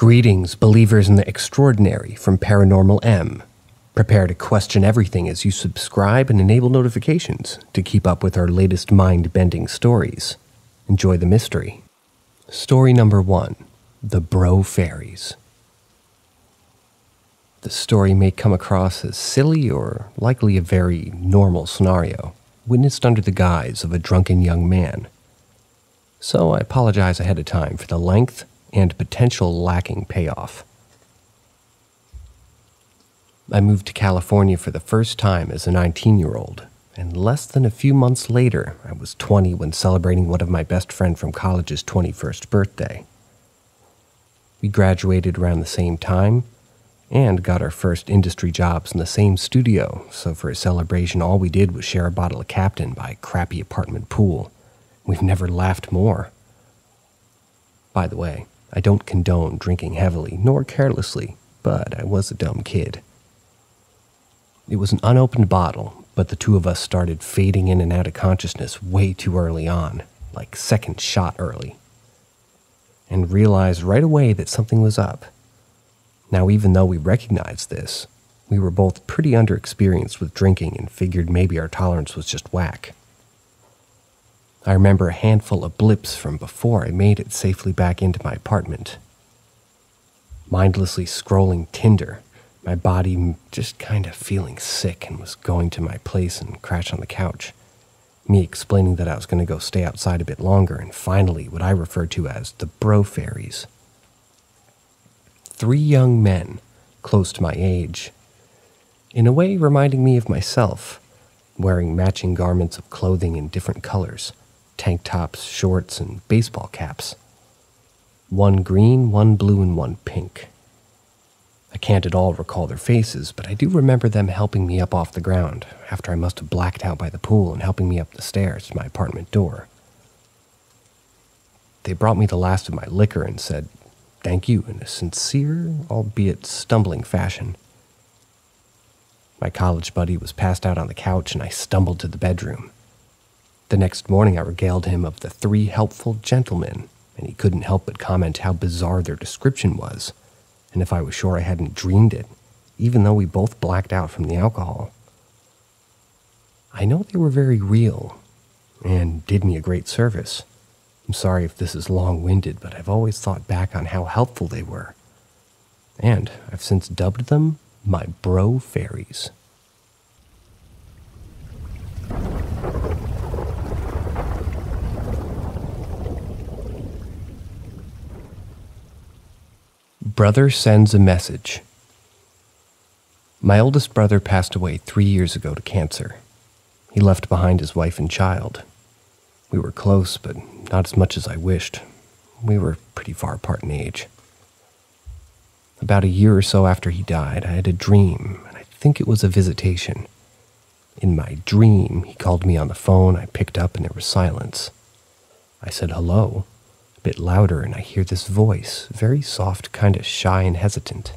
Greetings, believers in the extraordinary from Paranormal M. Prepare to question everything as you subscribe and enable notifications to keep up with our latest mind-bending stories. Enjoy the mystery. Story number 1, The Bro Fairies. The story may come across as silly or likely a very normal scenario, witnessed under the guise of a drunken young man. So I apologize ahead of time for the length and potential lacking payoff. I moved to California for the first time as a 19-year-old, and less than a few months later, I was 20 when celebrating one of my best friend from college's 21st birthday. We graduated around the same time and got our first industry jobs in the same studio, so for a celebration all we did was share a bottle of Captain by a crappy apartment pool. We've never laughed more. By the way, I don't condone drinking heavily nor carelessly, but I was a dumb kid. It was an unopened bottle, but the two of us started fading in and out of consciousness way too early on, like second shot early, and realized right away that something was up. Now, even though we recognized this, we were both pretty underexperienced with drinking and figured maybe our tolerance was just whack. I remember a handful of blips from before I made it safely back into my apartment. Mindlessly scrolling Tinder, my body just kind of feeling sick, and was going to my place and crash on the couch. Me explaining that I was going to go stay outside a bit longer, and finally what I refer to as the Bro Fairies. 3 young men, close to my age, in a way reminding me of myself, wearing matching garments of clothing in different colors. Tank tops, shorts, and baseball caps. 1 green, 1 blue, and 1 pink. I can't at all recall their faces, but I do remember them helping me up off the ground after I must have blacked out by the pool and helping me up the stairs to my apartment door. They brought me the last of my liquor and said, "Thank you," in a sincere, albeit stumbling fashion. My college buddy was passed out on the couch, and I stumbled to the bedroom. The next morning I regaled him of the 3 helpful gentlemen, and he couldn't help but comment how bizarre their description was, and if I was sure I hadn't dreamed it, even though we both blacked out from the alcohol. I know they were very real, and did me a great service. I'm sorry if this is long-winded, but I've always thought back on how helpful they were, and I've since dubbed them my Bro Fairies. Brother sends a message. My oldest brother passed away 3 years ago to cancer. He left behind his wife and child. We were close, but not as much as I wished. We were pretty far apart in age. About a year or so after he died, I had a dream, and I think it was a visitation. In my dream, he called me on the phone. I picked up, and there was silence. I said hello, a bit louder, and I hear this voice, very soft, kind of shy and hesitant.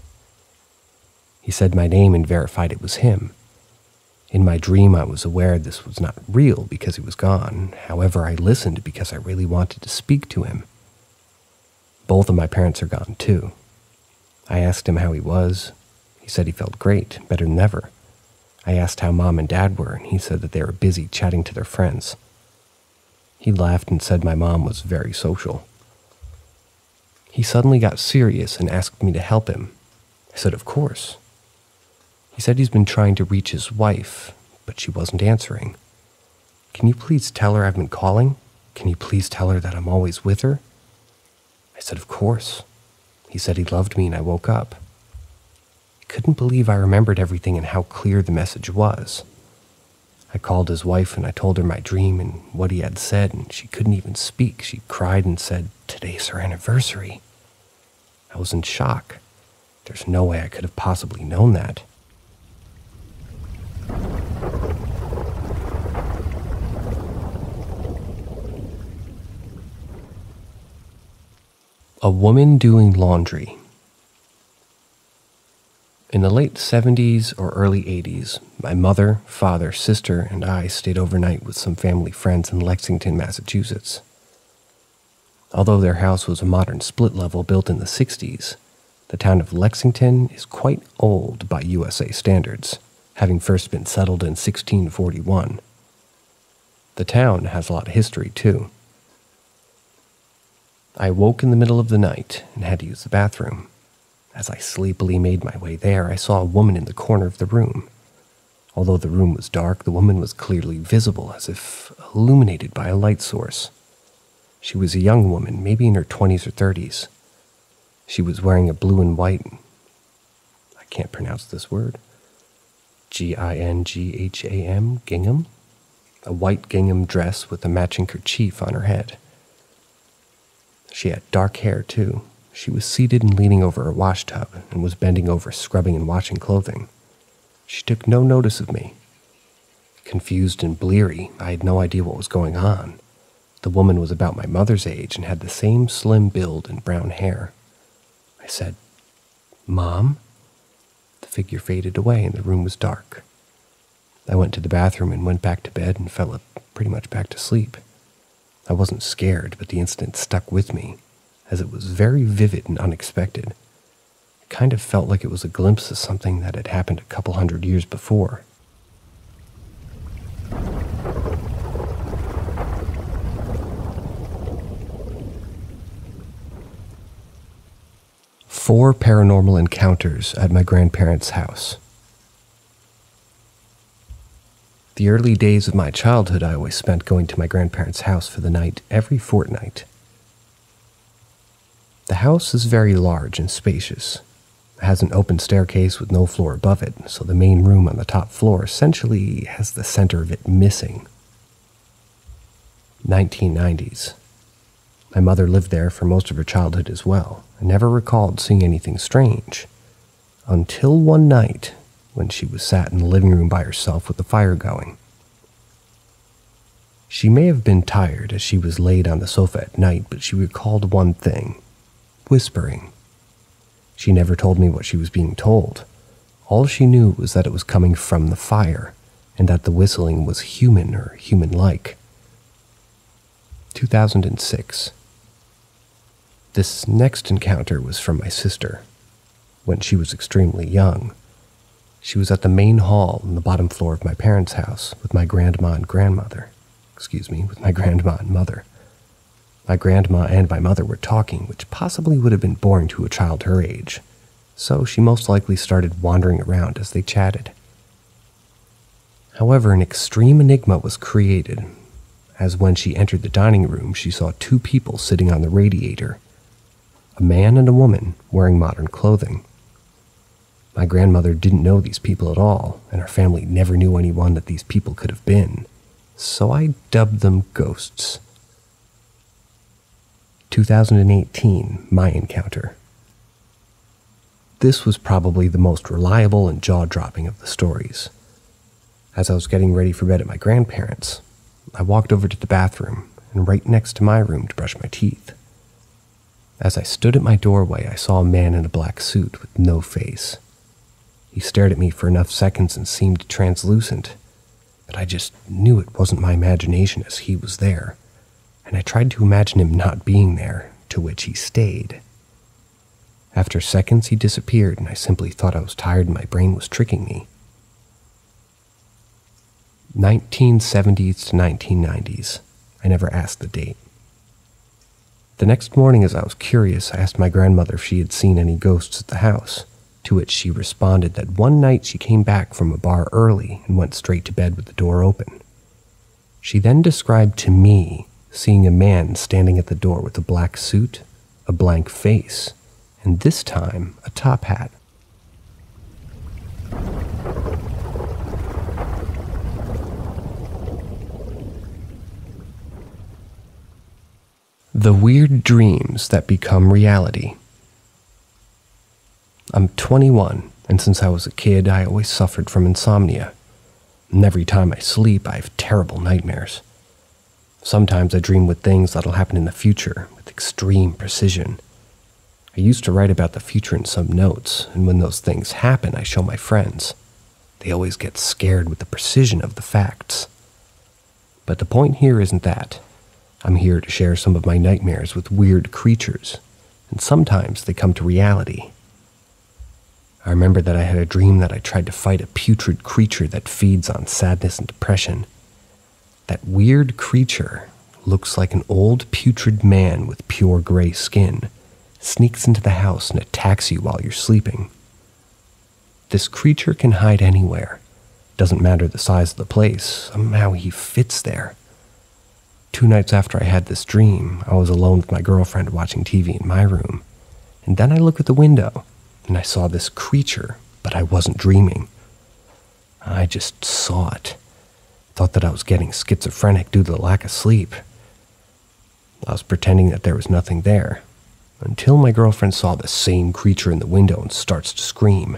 He said my name and verified it was him. In my dream, I was aware this was not real because he was gone. However, I listened because I really wanted to speak to him. Both of my parents are gone too. I asked him how he was. He said he felt great, better than ever. I asked how Mom and Dad were, and he said that they were busy chatting to their friends. He laughed and said my mom was very social. He suddenly got serious and asked me to help him. I said, of course. He said he's been trying to reach his wife, but she wasn't answering. Can you please tell her I've been calling? Can you please tell her that I'm always with her? I said, of course. He said he loved me, and I woke up. I couldn't believe I remembered everything and how clear the message was. I called his wife, and I told her my dream and what he had said, and she couldn't even speak. She cried and said, "Today's her anniversary." I was in shock. There's no way I could have possibly known that. A woman doing laundry. In the late 70s or early 80s, my mother, father, sister, and I stayed overnight with some family friends in Lexington, Massachusetts. Although their house was a modern split level built in the 60s, The town of Lexington is quite old by USA standards, having first been settled in 1641. The town has a lot of history, too. I woke in the middle of the night and had to use the bathroom. As I sleepily made my way there, I saw a woman in the corner of the room. Although the room was dark, the woman was clearly visible, as if illuminated by a light source. She was a young woman, maybe in her 20s or 30s. She was wearing a blue and white, I can't pronounce this word, Gingham, gingham? A white gingham dress with a matching kerchief on her head. She had dark hair, too. She was seated and leaning over a wash tub and was bending over scrubbing and washing clothing. She took no notice of me. Confused and bleary, I had no idea what was going on. The woman was about my mother's age and had the same slim build and brown hair. I said, "Mom?" The figure faded away and the room was dark. I went to the bathroom and went back to bed and fell pretty much back to sleep. I wasn't scared, but the incident stuck with me, as it was very vivid and unexpected. It kind of felt like it was a glimpse of something that had happened a couple hundred years before. Four paranormal encounters at my grandparents' house. The early days of my childhood I always spent going to my grandparents' house for the night every fortnight. The house is very large and spacious. It has an open staircase with no floor above it, so the main room on the top floor essentially has the center of it missing. 1990s. My mother lived there for most of her childhood as well. I never recalled seeing anything strange, until one night when she was sat in the living room by herself with the fire going. She may have been tired as she was laid on the sofa at night, but she recalled one thing: whispering. She never told me what she was being told. All she knew was that it was coming from the fire, and that the whistling was human or human-like. 2006. This next encounter was from my sister. When she was extremely young, she was at the main hall on the bottom floor of my parents' house with my grandma and grandmother. With my grandma and mother. My grandma and my mother were talking, which possibly would have been boring to a child her age, so she most likely started wandering around as they chatted. However, an extreme enigma was created, as when she entered the dining room, she saw two people sitting on the radiator, a man and a woman wearing modern clothing. My grandmother didn't know these people at all, and her family never knew anyone that these people could have been, so I dubbed them ghosts. 2018, my encounter. This was probably the most reliable and jaw-dropping of the stories. As I was getting ready for bed at my grandparents', I walked over to the bathroom and right next to my room to brush my teeth. As I stood at my doorway, I saw a man in a black suit with no face. He stared at me for enough seconds and seemed translucent, but I just knew it wasn't my imagination as he was there, and I tried to imagine him not being there, to which he stayed. After seconds, he disappeared, and I simply thought I was tired and my brain was tricking me. 1970s to 1990s. I never asked the date. The next morning, as I was curious, I asked my grandmother if she had seen any ghosts at the house, to which she responded that one night she came back from a bar early and went straight to bed with the door open. She then described to me seeing a man standing at the door with a black suit, a blank face, and this time a top hat. The weird dreams that become reality. I'm 21, and since I was a kid, I always suffered from insomnia. And every time I sleep, I have terrible nightmares. Sometimes I dream with things that'll happen in the future with extreme precision. I used to write about the future in some notes, and when those things happen, I show my friends. They always get scared with the precision of the facts. But the point here isn't that. I'm here to share some of my nightmares with weird creatures, and sometimes they come to reality. I remember that I had a dream that I tried to fight a putrid creature that feeds on sadness and depression. That weird creature looks like an old putrid man with pure gray skin, sneaks into the house and attacks you while you're sleeping. This creature can hide anywhere. Doesn't matter the size of the place, somehow he fits there. 2 nights after I had this dream, I was alone with my girlfriend watching TV in my room, and then I looked at the window, and I saw this creature, but I wasn't dreaming. I just saw it. Thought that I was getting schizophrenic due to the lack of sleep. I was pretending that there was nothing there, until my girlfriend saw the same creature in the window and starts to scream.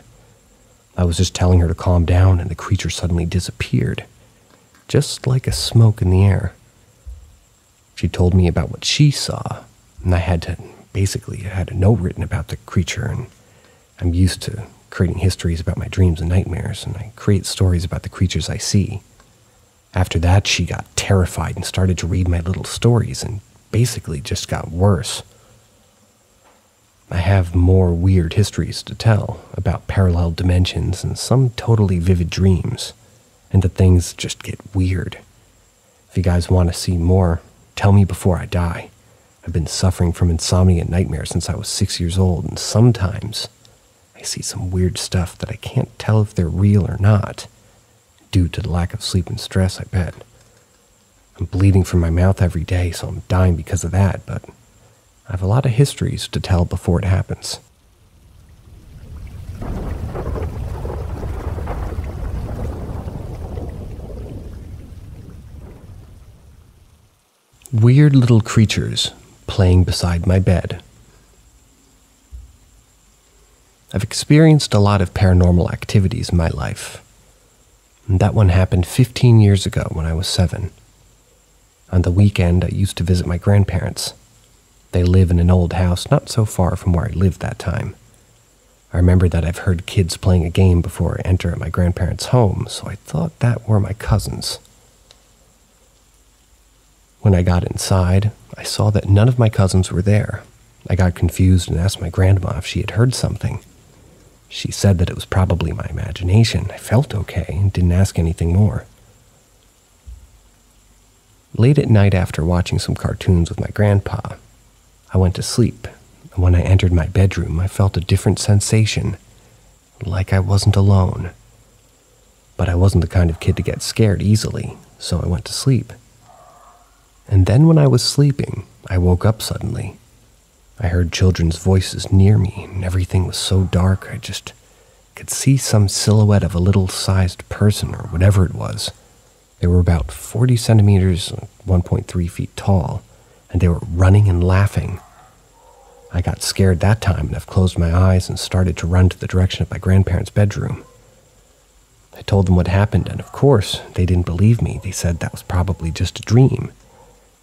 I was just telling her to calm down, and the creature suddenly disappeared, just like a smoke in the air. She told me about what she saw, and I had a note written about the creature, and I'm used to creating histories about my dreams and nightmares, and I create stories about the creatures I see. After that, she got terrified and started to read my little stories, and basically just got worse. I have more weird histories to tell about parallel dimensions and some totally vivid dreams, and that things just get weird. If you guys want to see more, tell me before I die. I've been suffering from insomnia and nightmares since I was 6 years old, and sometimes I see some weird stuff that I can't tell if they're real or not, due to the lack of sleep and stress, I bet. I'm bleeding from my mouth every day, so I'm dying because of that, but I have a lot of histories to tell before it happens. Weird little creatures playing beside my bed. I've experienced a lot of paranormal activities in my life. And that one happened 15 years ago when I was 7. On the weekend, I used to visit my grandparents. They live in an old house not so far from where I lived that time. I remember that I've heard kids playing a game before I enter my grandparents' home, so I thought that were my cousins. When I got inside, I saw that none of my cousins were there. I got confused and asked my grandma if she had heard something. She said that it was probably my imagination. I felt okay and didn't ask anything more. Late at night, after watching some cartoons with my grandpa, I went to sleep, and when I entered my bedroom, I felt a different sensation, like I wasn't alone. But I wasn't the kind of kid to get scared easily, so I went to sleep. And then when I was sleeping, I woke up suddenly. I heard children's voices near me, and everything was so dark I just could see some silhouette of a little-sized person or whatever it was. They were about 40 centimeters, 1.3 feet tall, and they were running and laughing. I got scared that time, and I've closed my eyes and started to run to the direction of my grandparents' bedroom. I told them what happened, and of course, they didn't believe me. They said that was probably just a dream.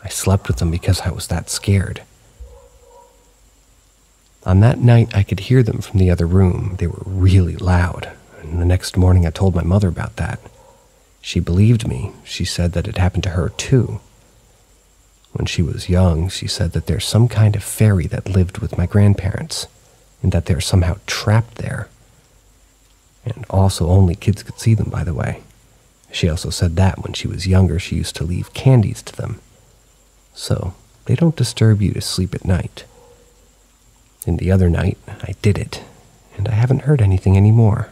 I slept with them because I was that scared. On that night, I could hear them from the other room. They were really loud, and the next morning I told my mother about that. She believed me. She said that it happened to her too. When she was young, she said that there's some kind of fairy that lived with my grandparents, and that they're somehow trapped there. And also only kids could see them, by the way. She also said that when she was younger, she used to leave candies to them, so they don't disturb you to sleep at night. And the other night, I did it, and I haven't heard anything anymore.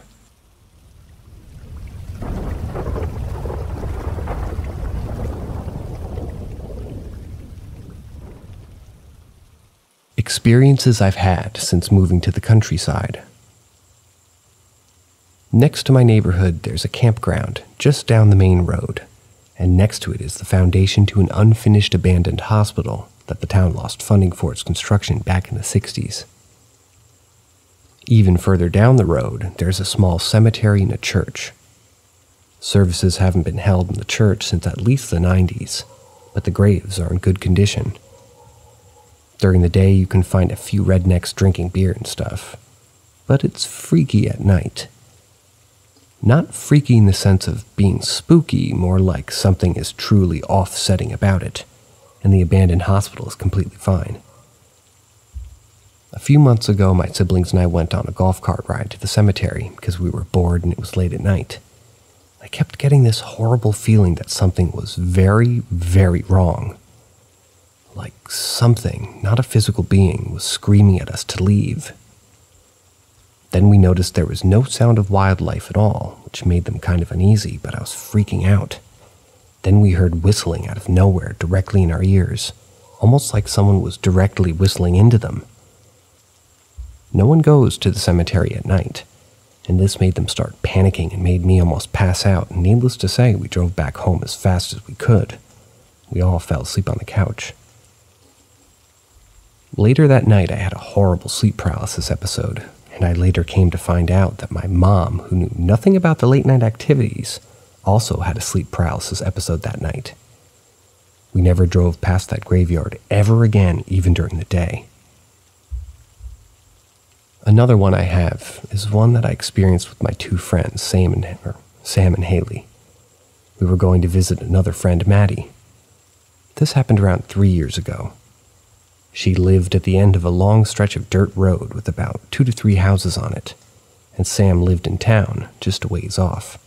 Experiences I've had since moving to the countryside. Next to my neighborhood, there's a campground just down the main road, and next to it is the foundation to an unfinished abandoned hospital that the town lost funding for its construction back in the 60s. Even further down the road, there's a small cemetery and a church. Services haven't been held in the church since at least the 90s, but the graves are in good condition. During the day, you can find a few rednecks drinking beer and stuff, but it's freaky at night. Not freaky in the sense of being spooky, more like something is truly offsetting about it, and the abandoned hospital is completely fine. A few months ago, my siblings and I went on a golf cart ride to the cemetery because we were bored and it was late at night. I kept getting this horrible feeling that something was very, very wrong. Like something, not a physical being, was screaming at us to leave. Then we noticed there was no sound of wildlife at all, which made them kind of uneasy, but I was freaking out. Then we heard whistling out of nowhere directly in our ears, almost like someone was directly whistling into them. No one goes to the cemetery at night, and this made them start panicking and made me almost pass out, and needless to say, we drove back home as fast as we could. We all fell asleep on the couch. Later that night, I had a horrible sleep paralysis episode, and I later came to find out that my mom, who knew nothing about the late-night activities, also had a sleep paralysis episode that night. We never drove past that graveyard ever again, even during the day. Another one I have is one that I experienced with my two friends, Sam and Haley. We were going to visit another friend, Maddie. This happened around 3 years ago. She lived at the end of a long stretch of dirt road with about 2 to 3 houses on it, and Sam lived in town, just a ways off.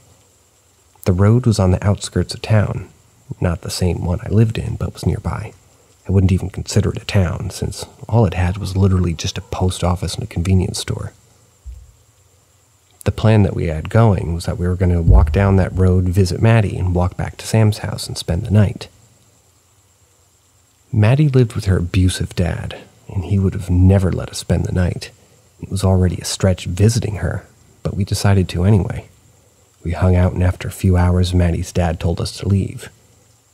The road was on the outskirts of town, not the same one I lived in, but was nearby. I wouldn't even consider it a town, since all it had was literally just a post office and a convenience store. The plan that we had going was that we were going to walk down that road, visit Maddie, and walk back to Sam's house and spend the night. Maddie lived with her abusive dad, and he would have never let us spend the night. It was already a stretch visiting her, but we decided to anyway. We hung out, and after a few hours, Maddie's dad told us to leave.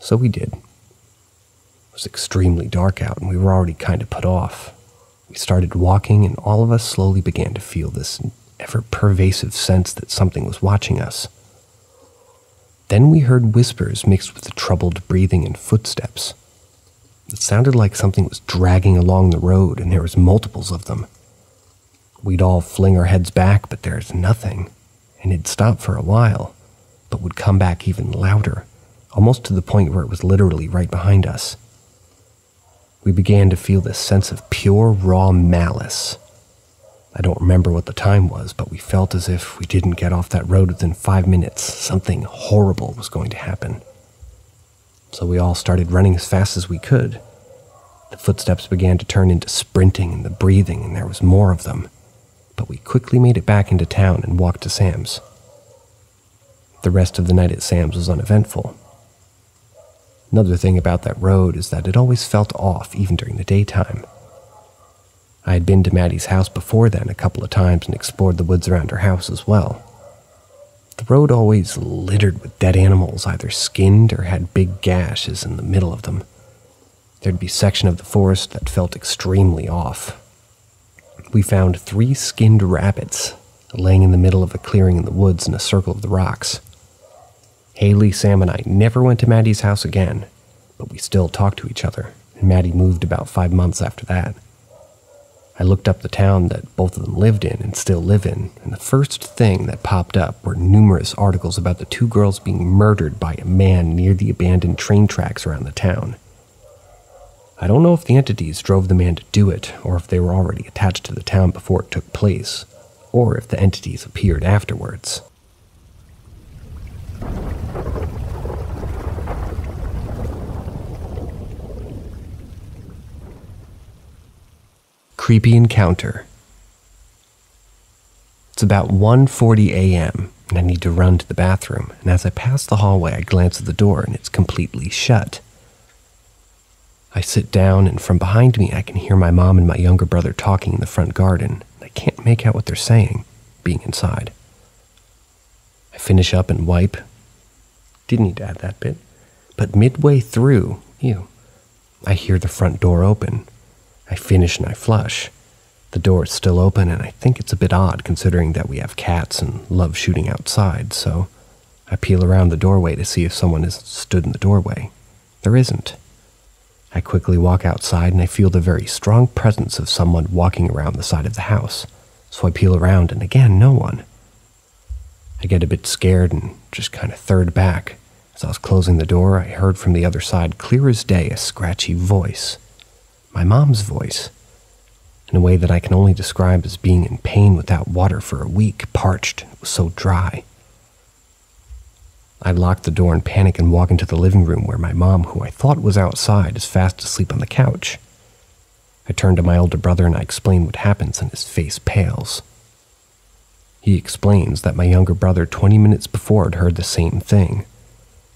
So we did. It was extremely dark out, and we were already kind of put off. We started walking, and all of us slowly began to feel this ever-pervasive sense that something was watching us. Then we heard whispers mixed with the troubled breathing and footsteps. It sounded like something was dragging along the road, and there was multiples of them. We'd all fling our heads back, but there's nothing, and it'd stop for a while, but would come back even louder, almost to the point where it was literally right behind us. We began to feel this sense of pure, raw malice. I don't remember what the time was, but we felt as if we didn't get off that road within 5 minutes, something horrible was going to happen. So we all started running as fast as we could. The footsteps began to turn into sprinting and the breathing, and there was more of them. But we quickly made it back into town and walked to Sam's. The rest of the night at Sam's was uneventful. Another thing about that road is that it always felt off, even during the daytime. I had been to Maddie's house before then a couple of times and explored the woods around her house as well. The road always littered with dead animals, either skinned or had big gashes in the middle of them. There'd be a section of the forest that felt extremely off. We found 3 skinned rabbits laying in the middle of a clearing in the woods in a circle of the rocks. Haley, Sam, and I never went to Maddie's house again, but we still talked to each other, and Maddie moved about 5 months after that. I looked up the town that both of them lived in and still live in, and the first thing that popped up were numerous articles about the 2 girls being murdered by a man near the abandoned train tracks around the town. I don't know if the entities drove the man to do it, or if they were already attached to the town before it took place, or if the entities appeared afterwards. Creepy encounter. It's about 1:40 a.m., and I need to run to the bathroom, and as I pass the hallway, I glance at the door, and it's completely shut. I sit down, and from behind me, I can hear my mom and my younger brother talking in the front garden. I can't make out what they're saying, being inside. I finish up and wipe. Didn't need to add that bit. But midway through, I hear the front door open. I finish and I flush. The door is still open, and I think it's a bit odd considering that we have cats and love shooting outside, so I peel around the doorway to see if someone has stood in the doorway. There isn't. I quickly walk outside, and I feel the very strong presence of someone walking around the side of the house, so I peel around, and again, no one. I get a bit scared and just kind of third back. As I was closing the door, I heard from the other side, clear as day, a scratchy voice. My mom's voice. in a way that I can only describe as being in pain without water for a week, parched. It was so dry. I locked the door in panic and walked into the living room where my mom, who I thought was outside, is fast asleep on the couch. I turned to my older brother and I explained what happens, and his face pales. He explains that my younger brother 20 minutes before had heard the same thing.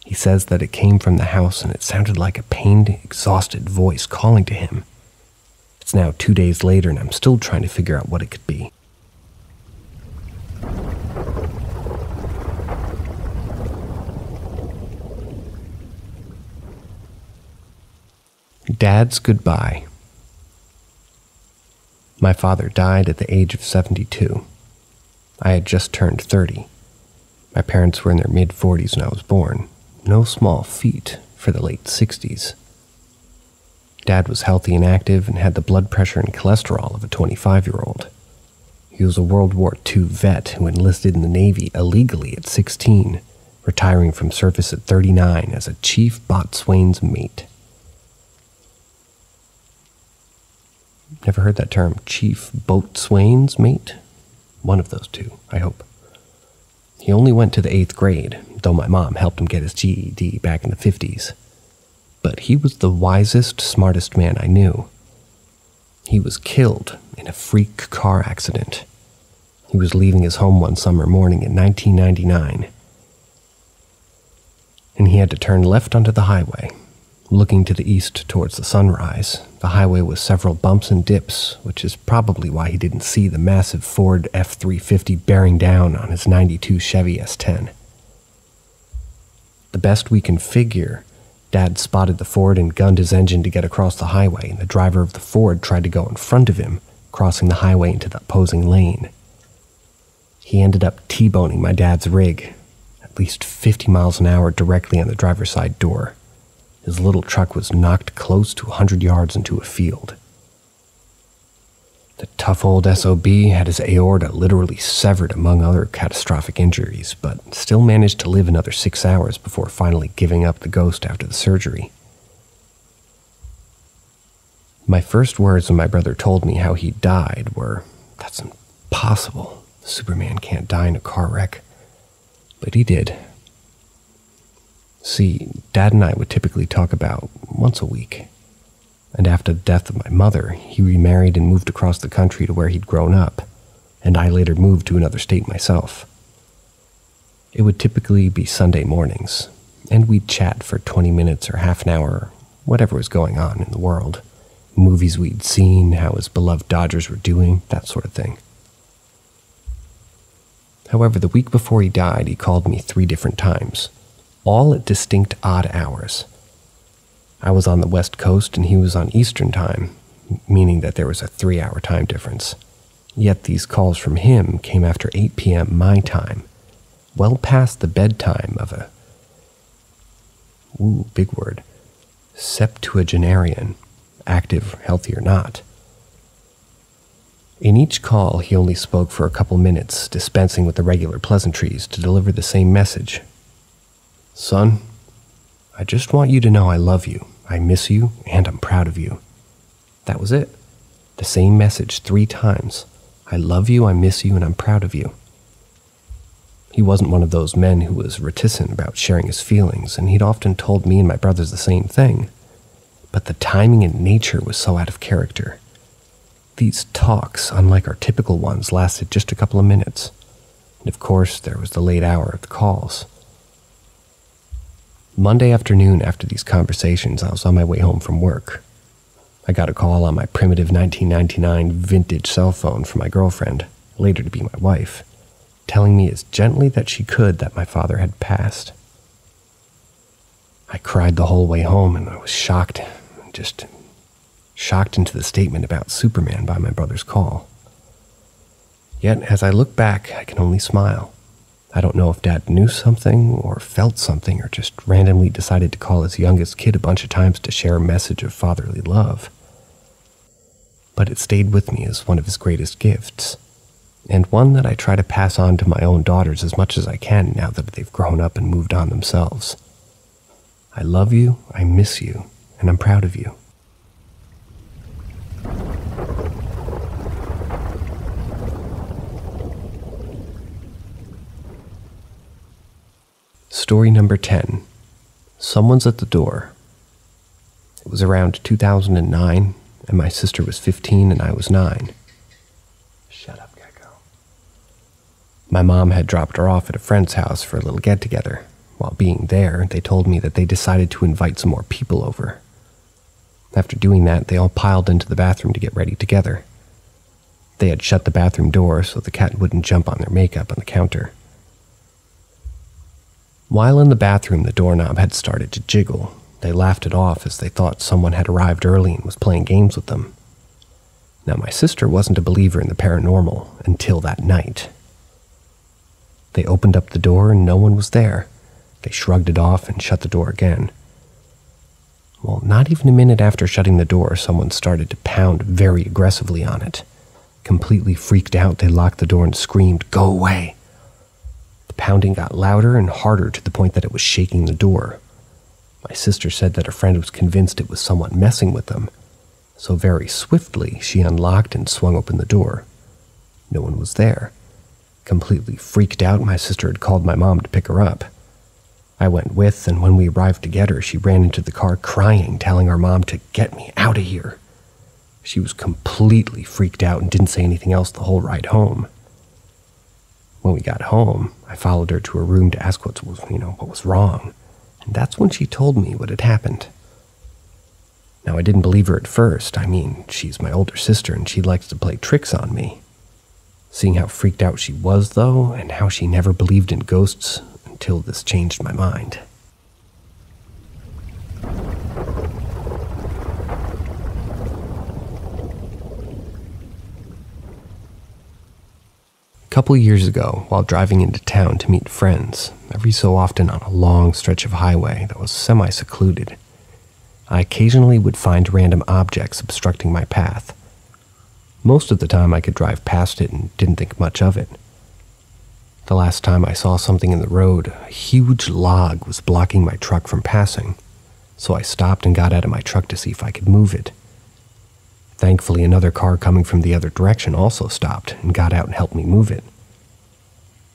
He says that it came from the house and it sounded like a pained, exhausted voice calling to him. It's now 2 days later and I'm still trying to figure out what it could be. Dad's goodbye. My father died at the age of 72. I had just turned 30. My parents were in their mid-40s when I was born. No small feat for the late 60s. Dad was healthy and active and had the blood pressure and cholesterol of a 25-year-old. He was a World War II vet who enlisted in the Navy illegally at 16, retiring from service at 39 as a chief boatswain's mate. Never heard that term, chief boatswain's mate? One of those two, I hope. He only went to the 8th grade, though my mom helped him get his GED back in the 50s. But he was the wisest, smartest man I knew. He was killed in a freak car accident. He was leaving his home one summer morning in 1999. And he had to turn left onto the highway. Looking to the east towards the sunrise, the highway was several bumps and dips, which is probably why he didn't see the massive Ford F-350 bearing down on his 92 Chevy S10. The best we can figure, Dad spotted the Ford and gunned his engine to get across the highway, and the driver of the Ford tried to go in front of him, crossing the highway into the opposing lane. He ended up T-boning my dad's rig, at least 50 miles an hour directly on the driver's side door. His little truck was knocked close to 100 yards into a field. The tough old SOB had his aorta literally severed among other catastrophic injuries, but still managed to live another 6 hours before finally giving up the ghost after the surgery. My first words when my brother told me how he died were, "That's impossible. Superman can't die in a car wreck." But he did. See, Dad and I would typically talk about once a week. And after the death of my mother, he remarried and moved across the country to where he'd grown up, and I later moved to another state myself. It would typically be Sunday mornings, and we'd chat for 20 minutes or half an hour, whatever was going on in the world. Movies we'd seen, how his beloved Dodgers were doing, that sort of thing. However, the week before he died, he called me 3 different times, all at distinct odd hours. I was on the West Coast and he was on Eastern Time, meaning that there was a 3-hour time difference. Yet these calls from him came after 8 p.m. my time, well past the bedtime of a, big word, septuagenarian, active, healthy or not. In each call, he only spoke for a couple minutes, dispensing with the regular pleasantries to deliver the same message. "Son, I just want you to know I love you, I miss you, and I'm proud of you." That was it. The same message 3 times. I love you, I miss you, and I'm proud of you. He wasn't one of those men who was reticent about sharing his feelings, and he'd often told me and my brothers the same thing. But the timing and nature was so out of character. These talks, unlike our typical ones, lasted just a couple of minutes. And of course, there was the late hour of the calls. Monday afternoon after these conversations, I was on my way home from work. I got a call on my primitive 1999 vintage cell phone from my girlfriend, later to be my wife, telling me as gently that she could that my father had passed. I cried the whole way home and I was shocked into the statement about Superman by my brother's call. Yet, as I look back, I can only smile. I don't know if Dad knew something or felt something or just randomly decided to call his youngest kid a bunch of times to share a message of fatherly love. But it stayed with me as one of his greatest gifts, and one that I try to pass on to my own daughters as much as I can now that they've grown up and moved on themselves. I love you, I miss you, and I'm proud of you. Story number 10. Someone's at the door. It was around 2009, and my sister was 15 and I was 9. Shut up, Gecko. My mom had dropped her off at a friend's house for a little get-together. While being there, they told me that they decided to invite some more people over. After doing that, they all piled into the bathroom to get ready together. They had shut the bathroom door so the cat wouldn't jump on their makeup on the counter. While in the bathroom, the doorknob had started to jiggle. They laughed it off as they thought someone had arrived early and was playing games with them. Now, my sister wasn't a believer in the paranormal until that night. They opened up the door and no one was there. They shrugged it off and shut the door again. Well, not even a minute after shutting the door, someone started to pound very aggressively on it. Completely freaked out, they locked the door and screamed, "Go away!" The pounding got louder and harder to the point that it was shaking the door. My sister said that her friend was convinced it was someone messing with them, so very swiftly she unlocked and swung open the door. No one was there. Completely freaked out, my sister had called my mom to pick her up. I went with, and when we arrived to get her, she ran into the car crying, telling our mom to get me out of here. She was completely freaked out and didn't say anything else the whole ride home. When we got home, I followed her to her room to ask what was wrong, and that's when she told me what had happened. Now, I didn't believe her at first. I mean, she's my older sister and she likes to play tricks on me. Seeing how freaked out she was, though, and how she never believed in ghosts until this changed my mind. A couple years ago, while driving into town to meet friends, every so often on a long stretch of highway that was semi-secluded, I occasionally would find random objects obstructing my path. Most of the time I could drive past it and didn't think much of it. The last time I saw something in the road, a huge log was blocking my truck from passing, so I stopped and got out of my truck to see if I could move it. Thankfully, another car coming from the other direction also stopped and got out and helped me move it.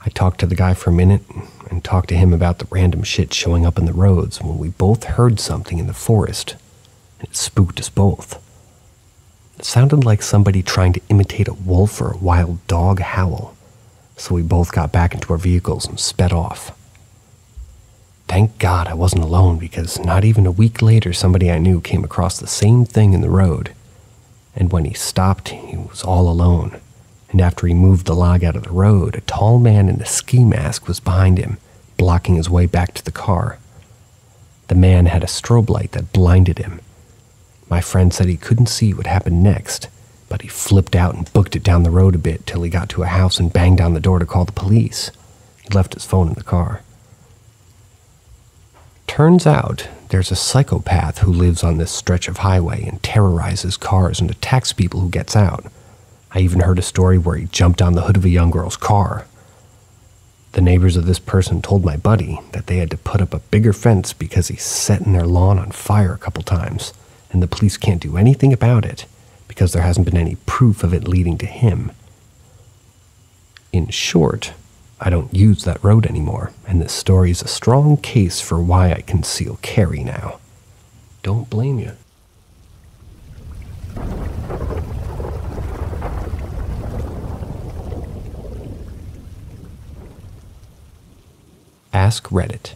I talked to the guy for a minute and talked to him about the random shit showing up in the roads when we both heard something in the forest, and it spooked us both. It sounded like somebody trying to imitate a wolf or a wild dog howl, so we both got back into our vehicles and sped off. Thank God I wasn't alone, because not even a week later somebody I knew came across the same thing in the road, and when he stopped, he was all alone. And after he moved the log out of the road, a tall man in a ski mask was behind him, blocking his way back to the car. The man had a strobe light that blinded him. My friend said he couldn't see what happened next, but he flipped out and booked it down the road a bit till he got to a house and banged down the door to call the police. He left his phone in the car. Turns out there's a psychopath who lives on this stretch of highway and terrorizes cars and attacks people who gets out. I even heard a story where he jumped on the hood of a young girl's car. The neighbors of this person told my buddy that they had to put up a bigger fence because he's setting their lawn on fire a couple times, and the police can't do anything about it because there hasn't been any proof of it leading to him. In short, I don't use that road anymore, and this story is a strong case for why I conceal carry now. Don't blame you. Ask Reddit.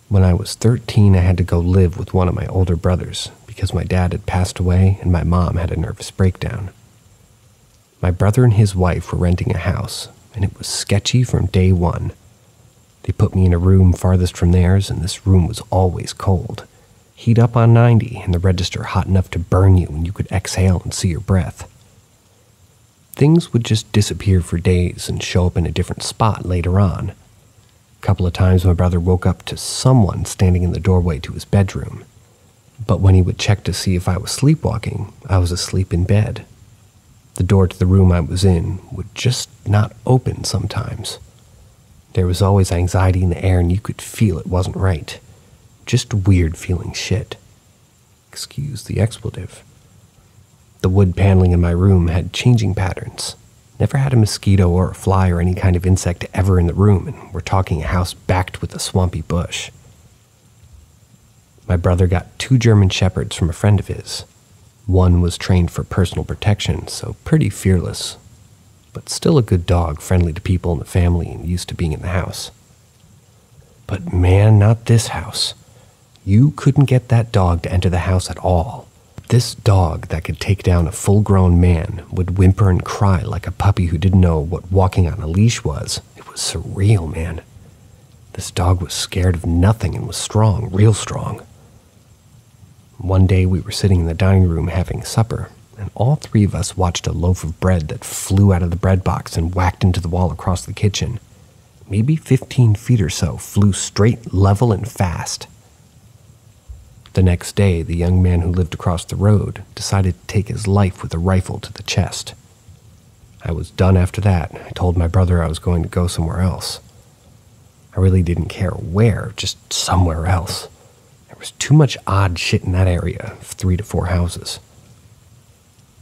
When I was 13, I had to go live with one of my older brothers because my dad had passed away and my mom had a nervous breakdown. My brother and his wife were renting a house, and it was sketchy from day one. They put me in a room farthest from theirs, and this room was always cold. Heat up on 90 and the register hot enough to burn you and you could exhale and see your breath. Things would just disappear for days and show up in a different spot later on. A couple of times my brother woke up to someone standing in the doorway to his bedroom. But when he would check to see if I was sleepwalking, I was asleep in bed. The door to the room I was in would just not open sometimes. There was always anxiety in the air and you could feel it wasn't right. Just weird feeling shit. Excuse the expletive. The wood paneling in my room had changing patterns. Never had a mosquito or a fly or any kind of insect ever in the room, and we're talking a house backed with a swampy bush. My brother got 2 German Shepherds from a friend of his. One was trained for personal protection, so pretty fearless, but still a good dog, friendly to people in the family and used to being in the house. But man, not this house. You couldn't get that dog to enter the house at all. This dog that could take down a full-grown man would whimper and cry like a puppy who didn't know what walking on a leash was. It was surreal, man. This dog was scared of nothing and was strong, real strong. One day we were sitting in the dining room having supper, and all 3 of us watched a loaf of bread that flew out of the bread box and whacked into the wall across the kitchen. Maybe 15 feet or so, flew straight, level, and fast. The next day, the young man who lived across the road decided to take his life with a rifle to the chest. I was done after that. I told my brother I was going to go somewhere else. I really didn't care where, just somewhere else. There was too much odd shit in that area of 3 to 4 houses.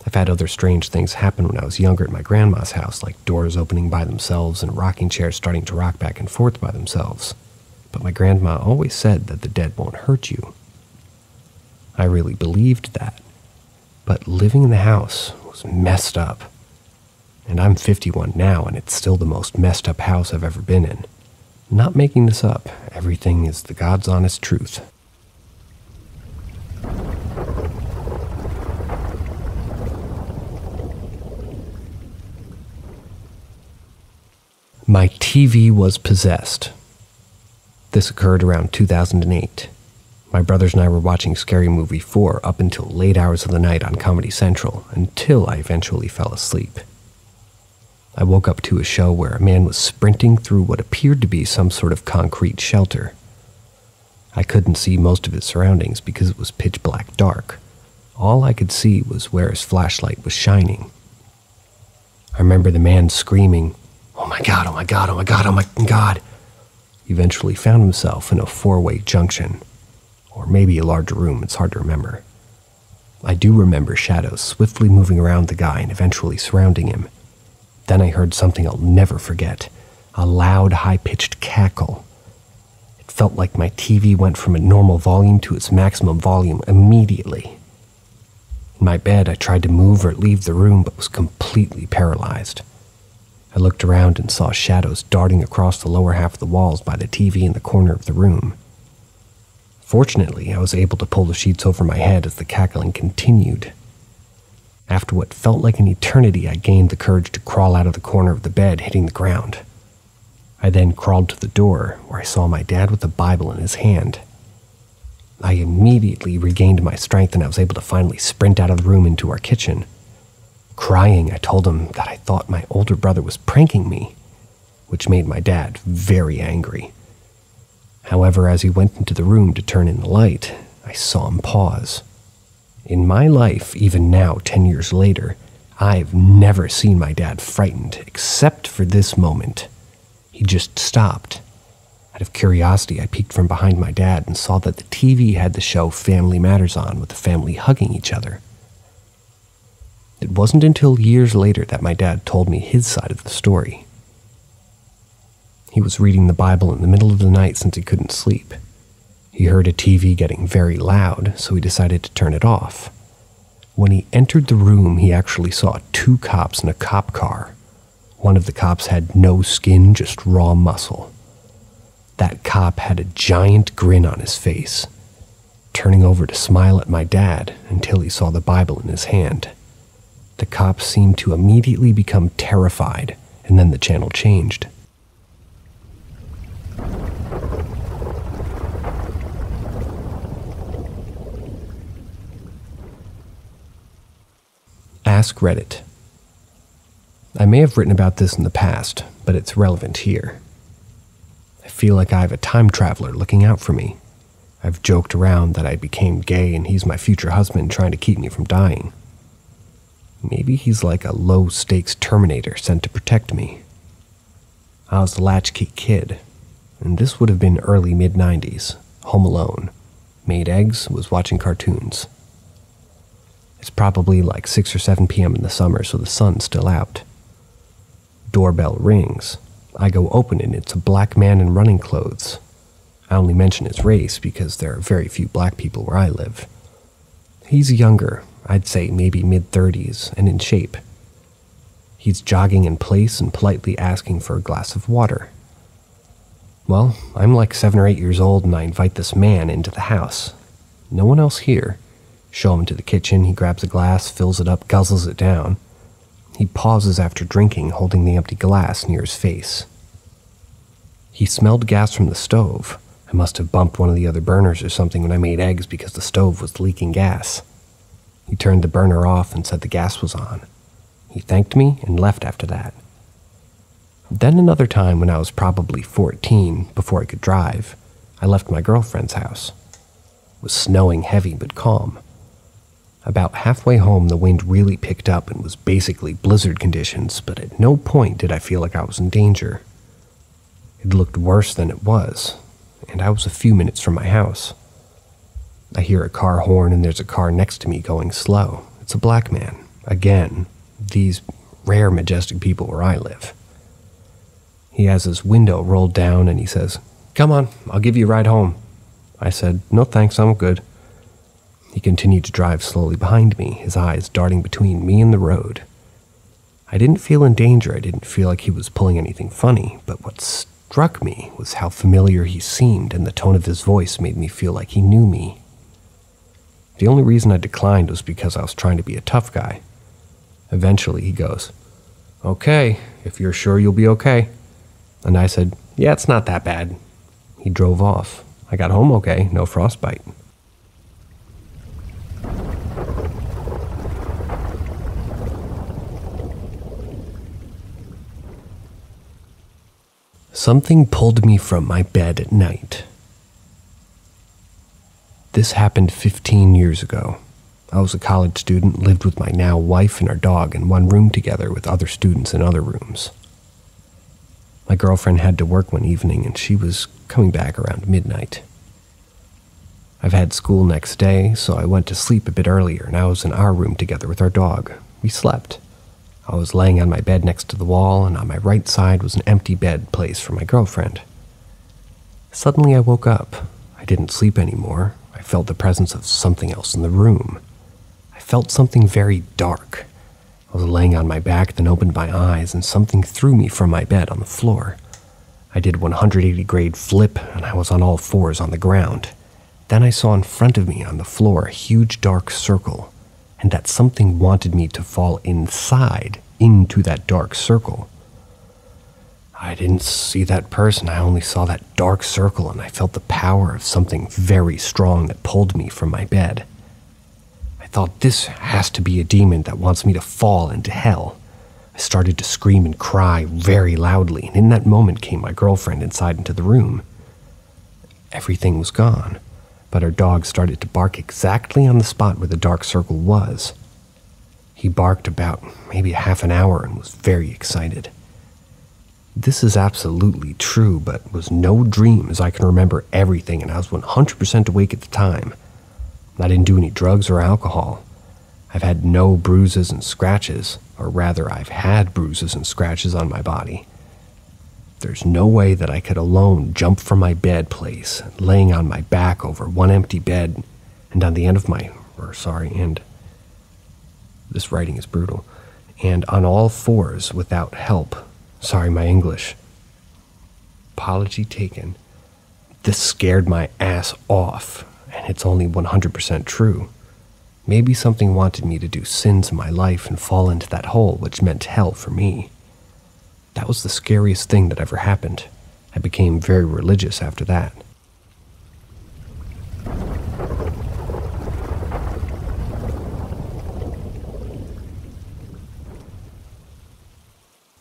I've had other strange things happen when I was younger at my grandma's house, like doors opening by themselves and rocking chairs starting to rock back and forth by themselves. But my grandma always said that the dead won't hurt you. I really believed that. But living in the house was messed up. And I'm 51 now, and it's still the most messed up house I've ever been in. I'm not making this up. Everything is the God's honest truth. My TV was possessed. This occurred around 2008. My brothers and I were watching Scary Movie 4 up until late hours of the night on Comedy Central, until I eventually fell asleep. I woke up to a show where a man was sprinting through what appeared to be some sort of concrete shelter. I couldn't see most of his surroundings because it was pitch black dark. All I could see was where his flashlight was shining. I remember the man screaming, "Oh my God, oh my God, oh my God, oh my God." He eventually found himself in a 4-way junction. Or maybe a larger room, it's hard to remember. I do remember shadows swiftly moving around the guy and eventually surrounding him. Then I heard something I'll never forget, a loud, high-pitched cackle. It felt like my TV went from a normal volume to its maximum volume immediately. In my bed, I tried to move or leave the room, but was completely paralyzed. I looked around and saw shadows darting across the lower half of the walls by the TV in the corner of the room. Fortunately, I was able to pull the sheets over my head as the cackling continued. After what felt like an eternity, I gained the courage to crawl out of the corner of the bed, hitting the ground. I then crawled to the door, where I saw my dad with a Bible in his hand. I immediately regained my strength and I was able to finally sprint out of the room into our kitchen. Crying, I told him that I thought my older brother was pranking me, which made my dad very angry. However, as he went into the room to turn in the light, I saw him pause. In my life, even now, 10 years later, I've never seen my dad frightened, except for this moment. He just stopped. Out of curiosity, I peeked from behind my dad and saw that the TV had the show Family Matters on, with the family hugging each other. It wasn't until years later that my dad told me his side of the story. He was reading the Bible in the middle of the night since he couldn't sleep. He heard a TV getting very loud, so he decided to turn it off. When he entered the room, he actually saw 2 cops in a cop car. One of the cops had no skin, just raw muscle. That cop had a giant grin on his face, turning over to smile at my dad until he saw the Bible in his hand. The cop seemed to immediately become terrified, and then the channel changed. Ask Reddit. I may have written about this in the past, but it's relevant here. I feel like I have a time traveler looking out for me. I've joked around that I became gay and he's my future husband trying to keep me from dying. Maybe he's like a low-stakes Terminator sent to protect me. I was a latchkey kid, and this would have been early mid-90s, home alone, made eggs, was watching cartoons. It's probably like 6 or 7 p.m. in the summer, so the sun's still out. Doorbell rings. I go open it, and it's a black man in running clothes. I only mention his race because there are very few black people where I live. He's younger, I'd say maybe mid-30s, and in shape. He's jogging in place and politely asking for a glass of water. Well, I'm like 7 or 8 years old, and I invite this man into the house. No one else here. Show him to the kitchen, he grabs a glass, fills it up, guzzles it down. He pauses after drinking, holding the empty glass near his face. He smelled gas from the stove. I must have bumped one of the other burners or something when I made eggs because the stove was leaking gas. He turned the burner off and said the gas was on. He thanked me and left after that. Then another time when I was probably 14, before I could drive, I left my girlfriend's house. It was snowing heavy but calm. About halfway home, the wind really picked up and was basically blizzard conditions, but at no point did I feel like I was in danger. It looked worse than it was, and I was a few minutes from my house. I hear a car horn and there's a car next to me going slow. It's a black man. Again, these rare majestic people where I live. He has his window rolled down and he says, "Come on, I'll give you a ride home." I said, "No thanks, I'm good." He continued to drive slowly behind me, his eyes darting between me and the road. I didn't feel in danger, I didn't feel like he was pulling anything funny, but what struck me was how familiar he seemed, and the tone of his voice made me feel like he knew me. The only reason I declined was because I was trying to be a tough guy. Eventually he goes, "Okay, if you're sure you'll be okay." And I said, "Yeah, it's not that bad." He drove off. I got home okay, no frostbite. Something pulled me from my bed at night. This happened 15 years ago. I was a college student, lived with my now wife and our dog in one room together with other students in other rooms. My girlfriend had to work one evening and she was coming back around midnight. I've had school next day, so I went to sleep a bit earlier and I was in our room together with our dog. We slept. I was laying on my bed next to the wall, and on my right side was an empty bed placed for my girlfriend. Suddenly I woke up. I didn't sleep anymore. I felt the presence of something else in the room. I felt something very dark. I was laying on my back, then opened my eyes, and something threw me from my bed on the floor. I did 180-grade flip, and I was on all fours on the ground. Then I saw in front of me on the floor a huge dark circle, and that something wanted me to fall inside into that dark circle. I didn't see that person, I only saw that dark circle, and I felt the power of something very strong that pulled me from my bed. I thought, this has to be a demon that wants me to fall into hell. I started to scream and cry very loudly, and in that moment came my girlfriend inside into the room. Everything was gone, but our dog started to bark exactly on the spot where the dark circle was. He barked about maybe half an hour and was very excited. This is absolutely true, but was no dream, as I can remember everything and I was 100% awake at the time. I didn't do any drugs or alcohol. I've had no bruises and scratches, or rather I've had bruises and scratches on my body. There's no way that I could alone jump from my bed place, laying on my back over one empty bed, and on the end of this writing is brutal, and on all fours without help. Sorry, my English. Apology taken. This scared my ass off, and it's only 100% true. Maybe something wanted me to do sins in my life and fall into that hole, which meant hell for me. That was the scariest thing that ever happened. I became very religious after that.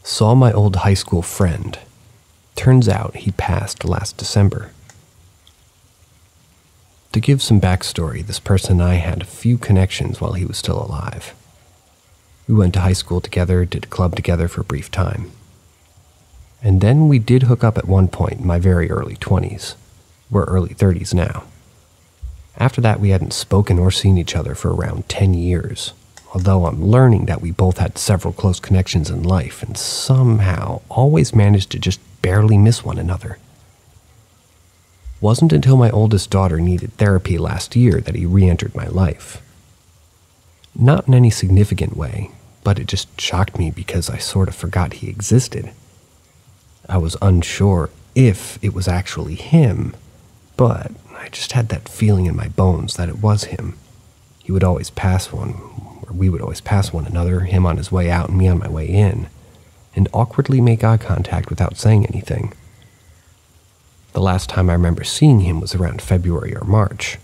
Saw my old high school friend. Turns out he passed last December. To give some backstory, this person and I had a few connections while he was still alive. We went to high school together, did a club together for a brief time. And then we did hook up at one point in my very early 20s. We're early 30s now. After that, we hadn't spoken or seen each other for around 10 years, although I'm learning that we both had several close connections in life and somehow always managed to just barely miss one another. Wasn't until my oldest daughter needed therapy last year that he re-entered my life. Not in any significant way, but it just shocked me because I sort of forgot he existed. I was unsure if it was actually him, but I just had that feeling in my bones that it was him. He would always pass one, or we would always pass one another, him on his way out and me on my way in, and awkwardly make eye contact without saying anything. The last time I remember seeing him was around February or March.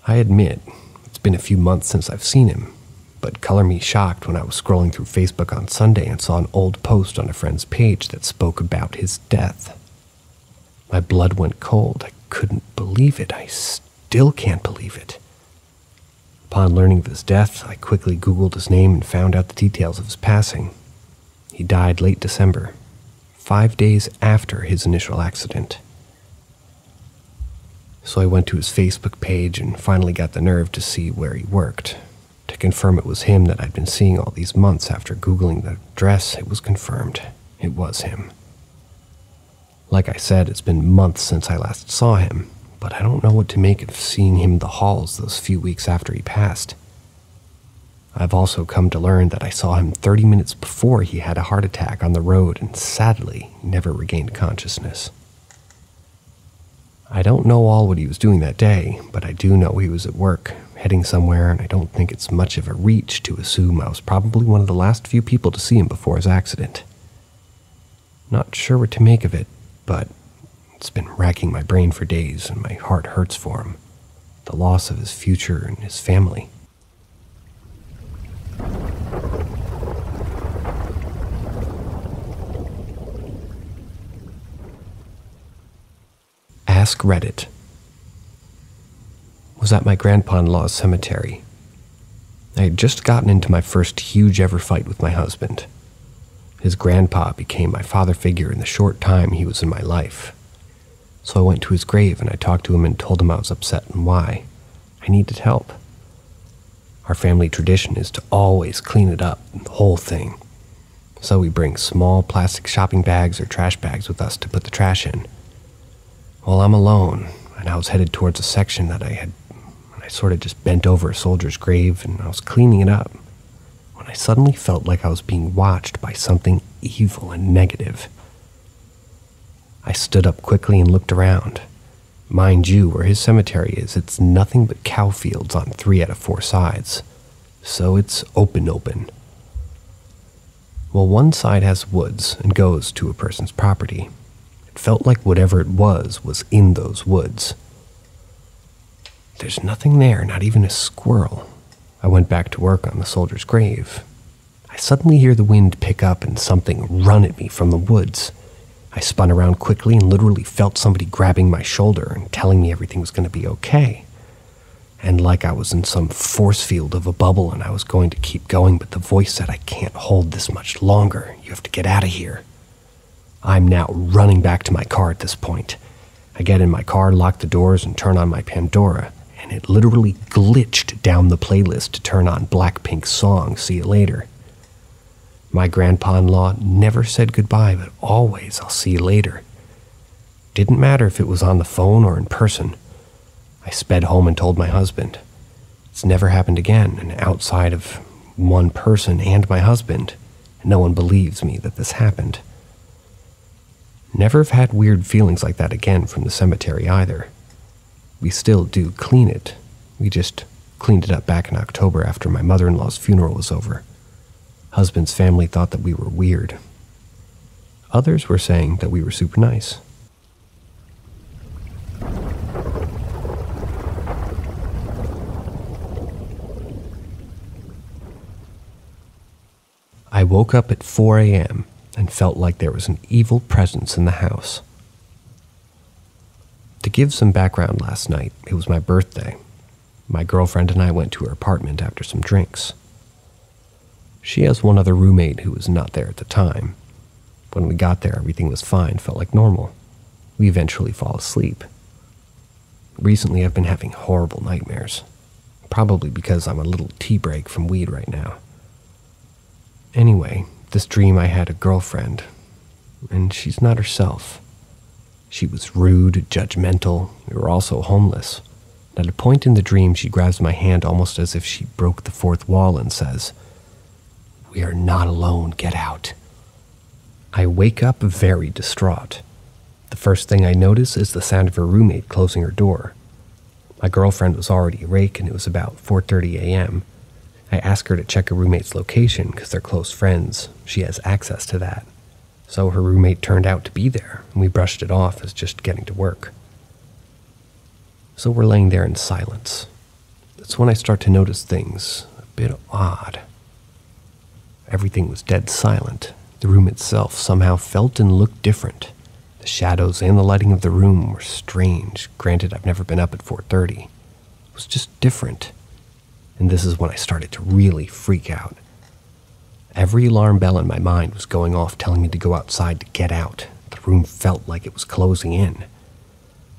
I admit, it's been a few months since I've seen him, but color me shocked when I was scrolling through Facebook on Sunday and saw an old post on a friend's page that spoke about his death. My blood went cold. I couldn't believe it. I still can't believe it. Upon learning of his death, I quickly Googled his name and found out the details of his passing. He died late December, 5 days after his initial accident. So I went to his Facebook page and finally got the nerve to see where he worked. To confirm it was him that I'd been seeing all these months. After Googling the address, it was confirmed. It was him. Like I said, it's been months since I last saw him, but I don't know what to make of seeing him in the halls those few weeks after he passed. I've also come to learn that I saw him 30 minutes before he had a heart attack on the road and sadly never regained consciousness. I don't know all what he was doing that day, but I do know he was at work, heading somewhere, and I don't think it's much of a reach to assume I was probably one of the last few people to see him before his accident. Not sure what to make of it, but it's been racking my brain for days and my heart hurts for him. The loss of his future and his family. Ask Reddit. Was at my grandpa-in-law's cemetery. I had just gotten into my first huge ever fight with my husband. His grandpa became my father figure in the short time he was in my life. So I went to his grave and I talked to him and told him I was upset and why. I needed help. Our family tradition is to always clean it up, the whole thing. So we bring small plastic shopping bags or trash bags with us to put the trash in. Well, I'm alone, and I was headed towards a section that I sort of just bent over a soldier's grave and I was cleaning it up, when I suddenly felt like I was being watched by something evil and negative. I stood up quickly and looked around. Mind you, where his cemetery is, it's nothing but cow fields on 3 out of 4 sides, so it's open. Well, one side has woods and goes to a person's property. It felt like whatever it was in those woods. There's nothing there, not even a squirrel. I went back to work on the soldier's grave. I suddenly hear the wind pick up and something run at me from the woods. I spun around quickly and literally felt somebody grabbing my shoulder and telling me everything was going to be okay. And like I was in some force field of a bubble and I was going to keep going, but the voice said, "I can't hold this much longer. You have to get out of here." I'm now running back to my car at this point. I get in my car, lock the doors, and turn on my Pandora, and it literally glitched down the playlist to turn on Blackpink's song, "See You Later." My grandpa-in-law never said goodbye, but always, "I'll see you later." Didn't matter if it was on the phone or in person. I sped home and told my husband. It's never happened again, and outside of one person and my husband, no one believes me that this happened. Never have had weird feelings like that again from the cemetery either. We still do clean it. We just cleaned it up back in October after my mother-in-law's funeral was over. Husband's family thought that we were weird. Others were saying that we were super nice. I woke up at 4 a.m. and felt like there was an evil presence in the house. To give some background last night, it was my birthday. My girlfriend and I went to her apartment after some drinks. She has one other roommate who was not there at the time. When we got there, everything was fine, felt like normal. We eventually fall asleep. Recently, I've been having horrible nightmares. probably because I'm a little tea break from weed right now. Anyway, this dream I had a girlfriend, and she's not herself. She was rude, judgmental. We were also homeless. And at a point in the dream, she grabs my hand almost as if she broke the fourth wall and says, "We are not alone, get out." I wake up very distraught. The first thing I notice is the sound of her roommate closing her door. My girlfriend was already awake and it was about 4:30 a.m. I ask her to check her roommate's location because they're close friends. She has access to that. So her roommate turned out to be there, and we brushed it off as just getting to work. So we're laying there in silence. That's when I start to notice things a bit odd. Everything was dead silent. The room itself somehow felt and looked different. The shadows and the lighting of the room were strange. Granted, I've never been up at 4:30. It was just different. And this is when I started to really freak out. Every alarm bell in my mind was going off telling me to go outside to get out. The room felt like it was closing in.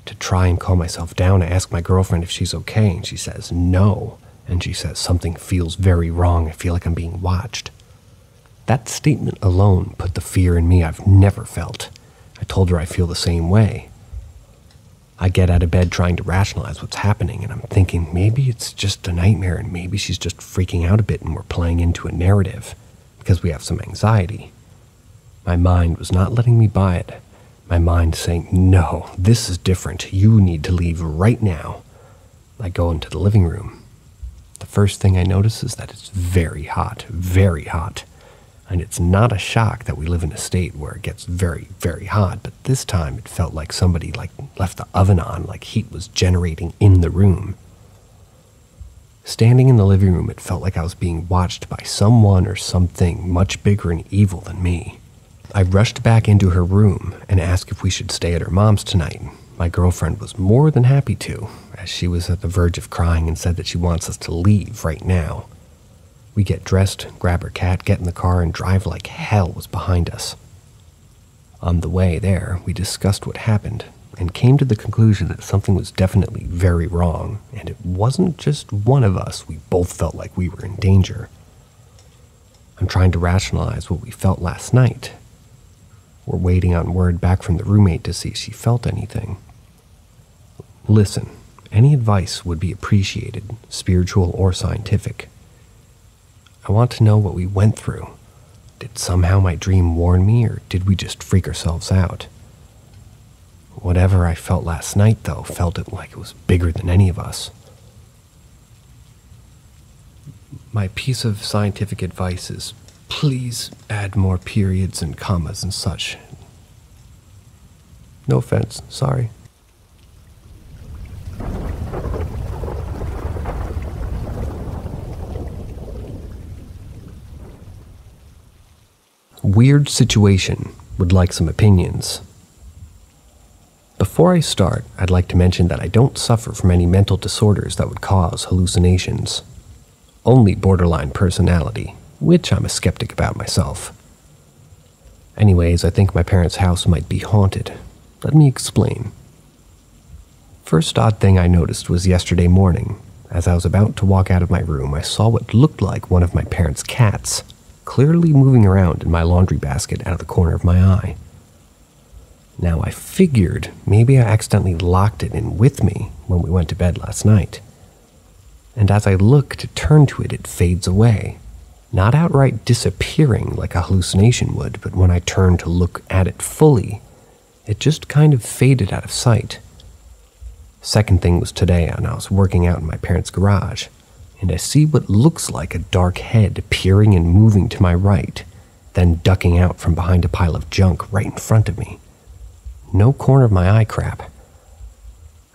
To try and calm myself down, I ask my girlfriend if she's okay, and she says no. And she says something feels very wrong. I feel like I'm being watched. That statement alone put the fear in me I've never felt. I told her I feel the same way. I get out of bed trying to rationalize what's happening, and I'm thinking maybe it's just a nightmare and maybe she's just freaking out a bit and we're playing into a narrative because we have some anxiety. My mind was not letting me buy it. My mind saying, no, this is different. You need to leave right now. I go into the living room. The first thing I notice is that it's very hot, very hot. And it's not a shock that we live in a state where it gets very, very hot, but this time it felt like somebody left the oven on, like heat was generating in the room. Standing in the living room, it felt like I was being watched by someone or something much bigger and evil than me. I rushed back into her room and asked if we should stay at her mom's tonight. My girlfriend was more than happy to, as she was at the verge of crying and said that she wants us to leave right now. We get dressed, grab her cat, get in the car, and drive like hell was behind us. On the way there, we discussed what happened and came to the conclusion that something was definitely very wrong, and it wasn't just one of us. We both felt like we were in danger. I'm trying to rationalize what we felt last night. We're waiting on word back from the roommate to see if she felt anything. Listen, any advice would be appreciated, spiritual or scientific. I want to know what we went through. Did somehow my dream warn me, or did we just freak ourselves out? Whatever I felt last night, though, felt it like it was bigger than any of us. My piece of scientific advice is, please add more periods and commas and such. No offense, sorry. Weird situation, would like some opinions. Before I start, I'd like to mention that I don't suffer from any mental disorders that would cause hallucinations. Only borderline personality, which I'm a skeptic about myself. Anyways, I think my parents' house might be haunted. Let me explain. First odd thing I noticed was yesterday morning. As I was about to walk out of my room, I saw what looked like one of my parents' cats, clearly moving around in my laundry basket out of the corner of my eye. Now I figured maybe I accidentally locked it in with me when we went to bed last night. And as I look to turn to it, it fades away. Not outright disappearing like a hallucination would, but when I turned to look at it fully, it just kind of faded out of sight. Second thing was today, and I was working out in my parents' garage, and I see what looks like a dark head peering and moving to my right, then ducking out from behind a pile of junk right in front of me. No corner of my eye crap.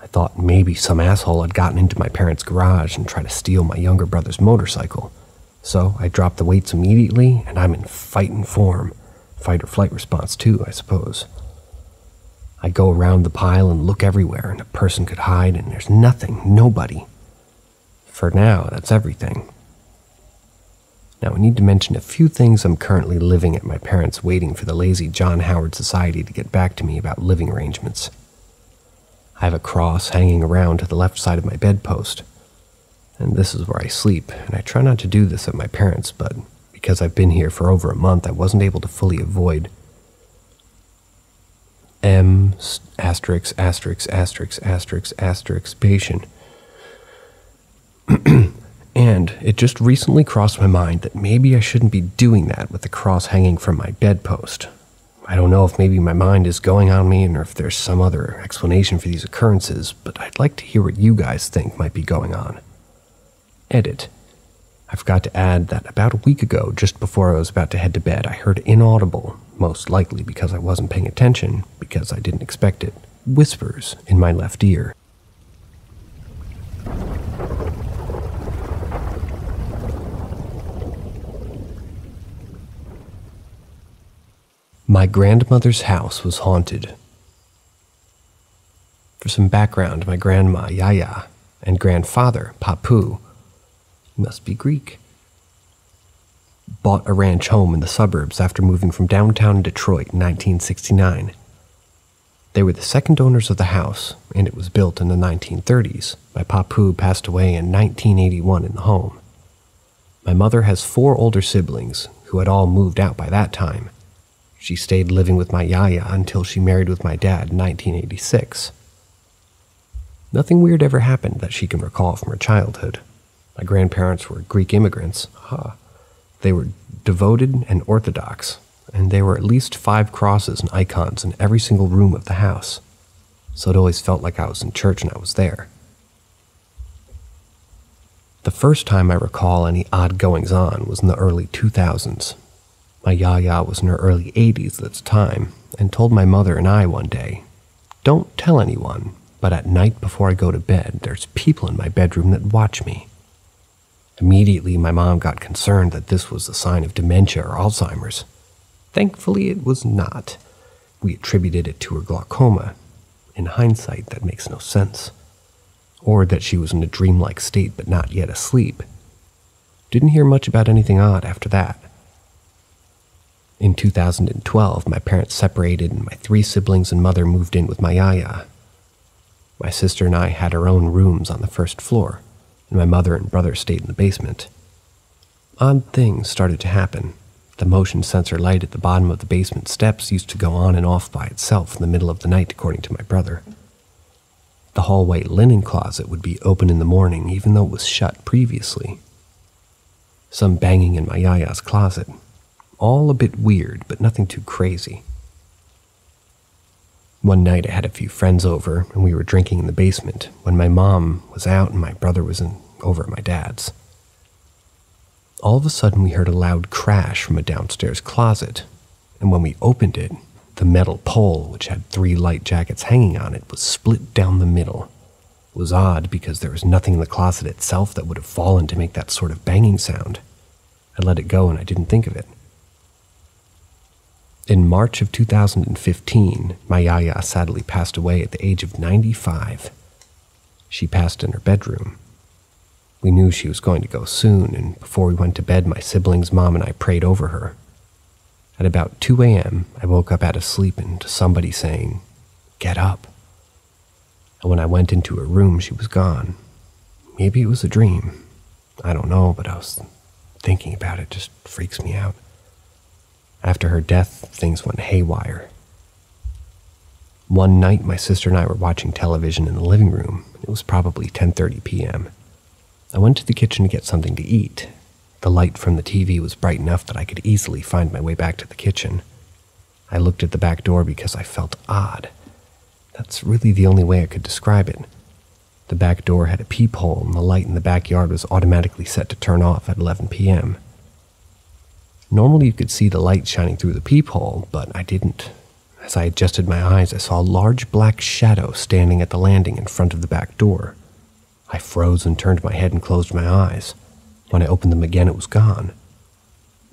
I thought maybe some asshole had gotten into my parents' garage and tried to steal my younger brother's motorcycle. So I dropped the weights immediately, and I'm in fighting form. Fight or flight response too, I suppose. I go around the pile and look everywhere, and a person could hide, and there's nothing, nobody. For now, that's everything. Now, I need to mention a few things. I'm currently living at my parents' waiting for the lazy John Howard Society to get back to me about living arrangements. I have a cross hanging around to the left side of my bedpost. and this is where I sleep, and I try not to do this at my parents', but because I've been here for over a month, I wasn't able to fully avoid M asterisk asterisk asterisk asterisk asterisk patient. And it just recently crossed my mind that maybe I shouldn't be doing that with the cross hanging from my bedpost. I don't know if maybe my mind is going on me or if there's some other explanation for these occurrences, but I'd like to hear what you guys think might be going on. Edit. I forgot to add that about a week ago, just before I was about to head to bed, I heard inaudible, most likely because I wasn't paying attention, because I didn't expect it, whispers in my left ear. My grandmother's house was haunted. For some background, my grandma, Yaya, and grandfather, Papu, he must be Greek, bought a ranch home in the suburbs after moving from downtown Detroit in 1969. They were the second owners of the house, and it was built in the 1930s. My Papu passed away in 1981 in the home. My mother has 4 older siblings who had all moved out by that time. She stayed living with my Yaya until she married with my dad in 1986. Nothing weird ever happened that she can recall from her childhood. My grandparents were Greek immigrants. They were devoted and orthodox, and there were at least 5 crosses and icons in every single room of the house, so it always felt like I was in church when I was there. The first time I recall any odd goings-on was in the early 2000s. My Yaya was in her early 80s at the time, and told my mother and I one day, "Don't tell anyone, but at night before I go to bed, there's people in my bedroom that watch me." Immediately, my mom got concerned that this was a sign of dementia or Alzheimer's. Thankfully, it was not. We attributed it to her glaucoma. In hindsight, that makes no sense. Or that she was in a dreamlike state but not yet asleep. Didn't hear much about anything odd after that. In 2012, my parents separated and my 3 siblings and mother moved in with my Yaya. My sister and I had our own rooms on the first floor, and my mother and brother stayed in the basement. Odd things started to happen. The motion sensor light at the bottom of the basement steps used to go on and off by itself in the middle of the night, according to my brother. The hallway linen closet would be open in the morning, even though it was shut previously. Some banging in my Yaya's closet. All a bit weird, but nothing too crazy. One night I had a few friends over, and we were drinking in the basement when my mom was out and my brother was over at my dad's. All of a sudden we heard a loud crash from a downstairs closet, and when we opened it, the metal pole, which had 3 light jackets hanging on it, was split down the middle. It was odd because there was nothing in the closet itself that would have fallen to make that sort of banging sound. I let it go and I didn't think of it. In March of 2015, my Yaya sadly passed away at the age of 95. She passed in her bedroom. We knew she was going to go soon, and before we went to bed, my siblings, mom, and I prayed over her. At about 2 a.m., I woke up out of sleep and to somebody saying, "Get up." And when I went into her room, she was gone. Maybe it was a dream. I don't know, but I was thinking about it. Just freaks me out. After her death, things went haywire. One night, my sister and I were watching television in the living room. It was probably 10:30 p.m. I went to the kitchen to get something to eat. The light from the TV was bright enough that I could easily find my way back to the kitchen. I looked at the back door because I felt odd. That's really the only way I could describe it. The back door had a peephole, and the light in the backyard was automatically set to turn off at 11 p.m. Normally you could see the light shining through the peephole, but I didn't. As I adjusted my eyes, I saw a large black shadow standing at the landing in front of the back door. I froze and turned my head and closed my eyes. When I opened them again, it was gone.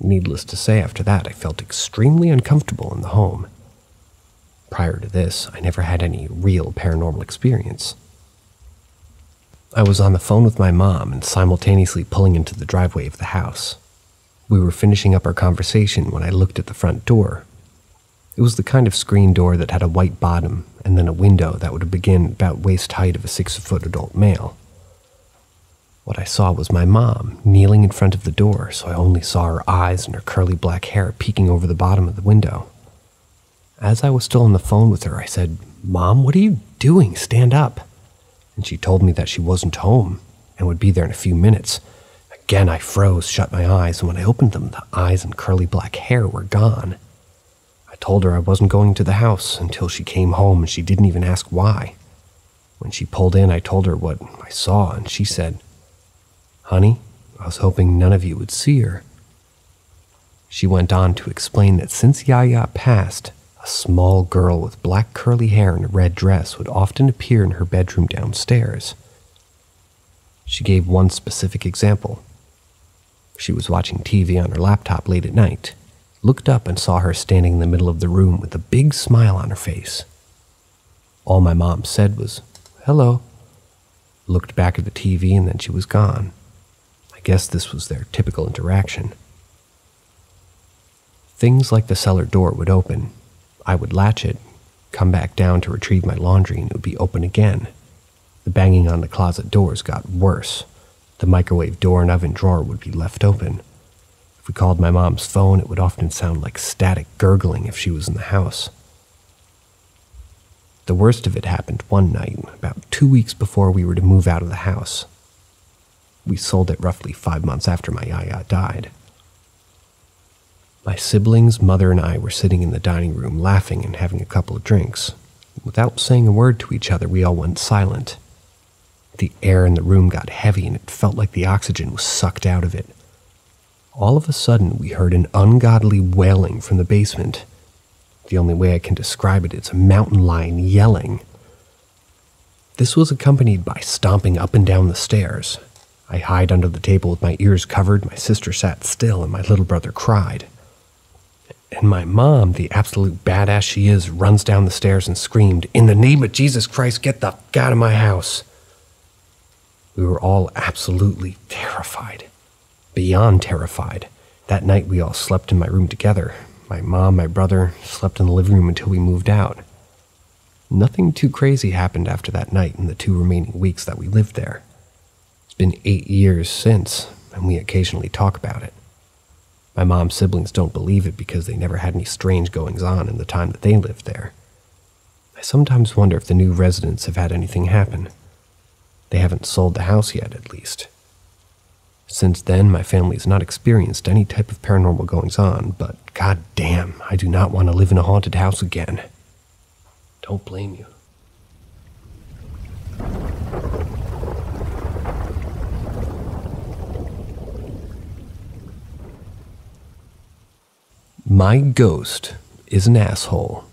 Needless to say, after that, I felt extremely uncomfortable in the home. Prior to this, I never had any real paranormal experience. I was on the phone with my mom and simultaneously pulling into the driveway of the house. We were finishing up our conversation when I looked at the front door. It was the kind of screen door that had a white bottom and then a window that would begin about waist height of a 6-foot adult male. What I saw was my mom kneeling in front of the door, so I only saw her eyes and her curly black hair peeking over the bottom of the window. As I was still on the phone with her, I said, "Mom, what are you doing? Stand up." And she told me that she wasn't home and would be there in a few minutes. Again, I froze, shut my eyes, and when I opened them, the eyes and curly black hair were gone. I told her I wasn't going to the house until she came home, and she didn't even ask why. When she pulled in, I told her what I saw, and she said, "Honey, I was hoping none of you would see her." She went on to explain that since Yaya passed, a small girl with black curly hair and a red dress would often appear in her bedroom downstairs. She gave one specific example. She was watching TV on her laptop late at night, looked up and saw her standing in the middle of the room with a big smile on her face. All my mom said was, "Hello," looked back at the TV, and then she was gone. I guess this was their typical interaction. Things like the cellar door would open. I would latch it, come back down to retrieve my laundry, and it would be open again. The banging on the closet doors got worse. The microwave door and oven drawer would be left open. If we called my mom's phone, it would often sound like static gurgling if she was in the house. The worst of it happened one night, about 2 weeks before we were to move out of the house. We sold it roughly 5 months after my yaya died. My siblings, mother, and I were sitting in the dining room laughing and having a couple of drinks. Without saying a word to each other, we all went silent. The air in the room got heavy, and it felt like the oxygen was sucked out of it. All of a sudden, we heard an ungodly wailing from the basement. The only way I can describe it is a mountain lion yelling. This was accompanied by stomping up and down the stairs. I hid under the table with my ears covered, my sister sat still, and my little brother cried. And my mom, the absolute badass she is, runs down the stairs and screamed, "In the name of Jesus Christ, get the f*** out of my house!" We were all absolutely terrified. Beyond terrified. That night we all slept in my room together. My mom, my brother, slept in the living room until we moved out. Nothing too crazy happened after that night in the 2 remaining weeks that we lived there. It's been 8 years since, and we occasionally talk about it. My mom's siblings don't believe it because they never had any strange goings-on in the time that they lived there. I sometimes wonder if the new residents have had anything happen. They haven't sold the house yet, at least. Since then, my family has not experienced any type of paranormal goings-on, but god damn, I do not want to live in a haunted house again. Don't blame you. My ghost is an asshole.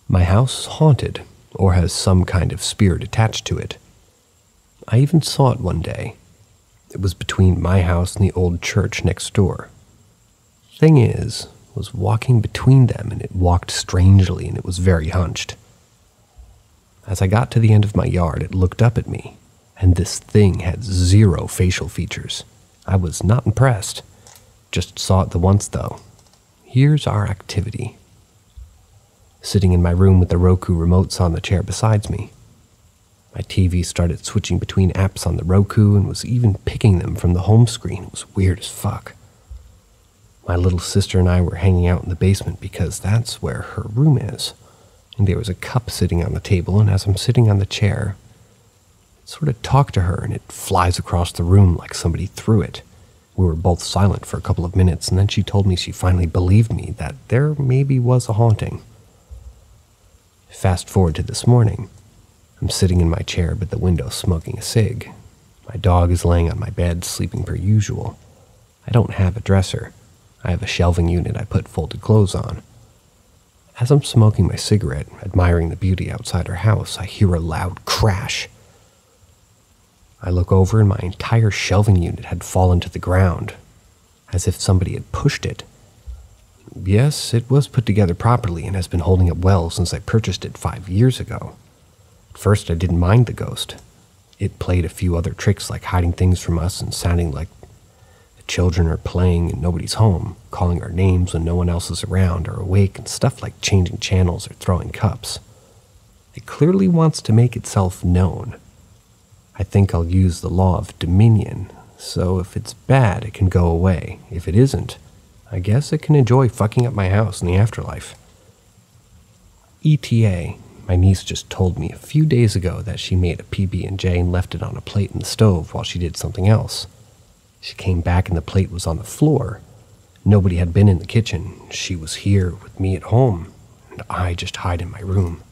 My house is haunted, or has some kind of spirit attached to it. I even saw it one day. It was between my house and the old church next door. Thing is, I was walking between them, and it walked strangely, and it was very hunched. As I got to the end of my yard, it looked up at me, and this thing had 0 facial features. I was not impressed. Just saw it the once, though. Here's our activity. Sitting in my room with the Roku remotes on the chair beside me. My TV started switching between apps on the Roku and was even picking them from the home screen. It was weird as fuck. My little sister and I were hanging out in the basement because that's where her room is. And there was a cup sitting on the table, and as I'm sitting on the chair, I sort of talk to her, and it flies across the room like somebody threw it. We were both silent for a couple of minutes, and then she told me she finally believed me that there maybe was a haunting. Fast forward to this morning. I'm sitting in my chair by the window smoking a cig. My dog is laying on my bed, sleeping per usual. I don't have a dresser. I have a shelving unit I put folded clothes on. As I'm smoking my cigarette, admiring the beauty outside her house, I hear a loud crash. I look over and my entire shelving unit had fallen to the ground, as if somebody had pushed it. Yes, it was put together properly and has been holding up well since I purchased it 5 years ago. At first I didn't mind the ghost. It played a few other tricks like hiding things from us and sounding like the children are playing and nobody's home, calling our names when no one else is around or awake, and stuff like changing channels or throwing cups. It clearly wants to make itself known. I think I'll use the law of dominion, so if it's bad, it can go away. If it isn't, I guess it can enjoy fucking up my house in the afterlife. ETA, my niece just told me a few days ago that she made a PB&J and left it on a plate in the stove while she did something else. She came back and the plate was on the floor. Nobody had been in the kitchen. She was here with me at home, and I just hide in my room.